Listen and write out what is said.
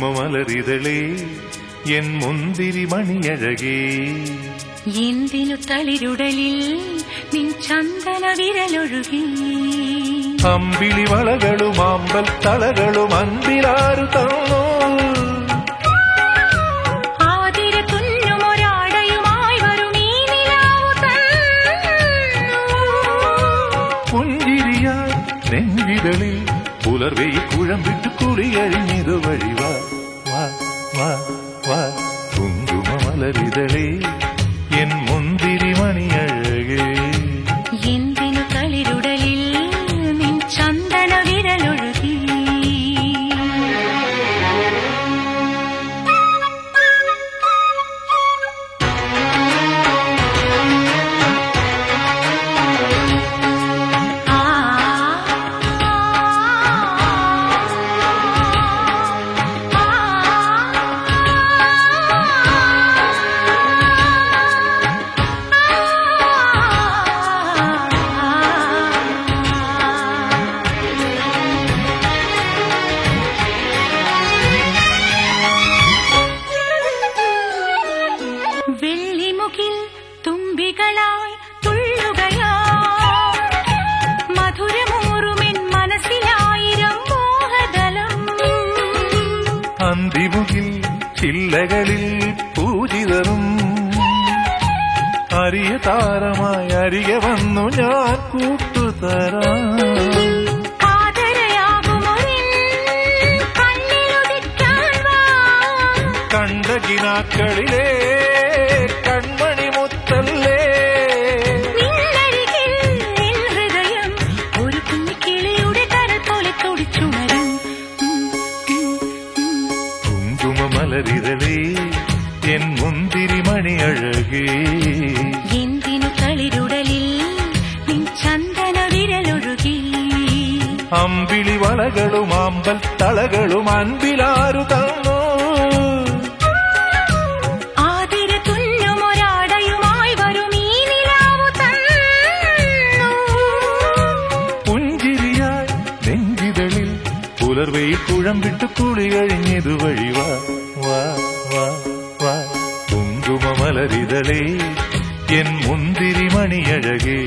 കുങ്കുമമലരിതളേ N മുന്തിരി മണിയഴകേ എന്തിനു തളിരുടലിൽ നിൻ ചന്ദന വിരലൊഴുകി അമ്പിളി വളകളും അമ്പൽ തളകളും അൻപിലാരു തന്നു ആതിര തുന്നുമൊരാടയുമായി വരും ഈ നിലാവു തന്നു പുഞ്ചിരിയായി നെഞ്ചിതളിൽ പുലർവെയിൽ കുഴമ്പിട്ട് കുളിയഴിഞ്ഞിതു വഴി വാ വാ വാ വാ കുങ്കുമമലരിതളേ എൻ മുന്തിരി മണിയഴകേ എന്തിനു തളിരുടലിൽ നിൻ ചന്ദന വിരലൊഴുകി വെള്ളിമുകിൽ തുമ്പികളായി തുള്ളുകയാ മധുരമൂറുമെൻ മനസ്സിലായിരം മോഹദലം അന്തിമുകിൽ ചില്ലകളിൽ പൂജിതരും അരിയ താരമായി അരികെ വന്നു ഞാൻ കൂട്ടുതരാം കണ്ടകിനാക്കളിലേ കൺമണി മുത്തല്ലേ ഹൃദയം ഒരു കുഞ്ഞിക്കിളിയുടെ കരൾ പോലെ തുടിച്ചുണരും കുങ്കുമമലരിതളേ എൻ മുന്തിരി മണിയഴകേ എന്തിനു തളിരുടലിൽ നിൻ ചന്ദന വിരലൊഴുകി അമ്പിളി വളകളും അമ്പൽ തളകളും അൻപിലാരു തന്നു ആതിര തുന്നുമൊരാടയുമായി വരും ഈ നിലാവു തന്നു പുഞ്ചിരിയായി നെഞ്ചിതളിൽ പുലർവെയിൽ കുഴമ്പിട്ട് കുളി കഴിഞ്ഞിതു വഴി വാ വാ വാ വാ കുങ്കുമമലരിതളേ എൻ മുന്തിരി മണിയഴകേ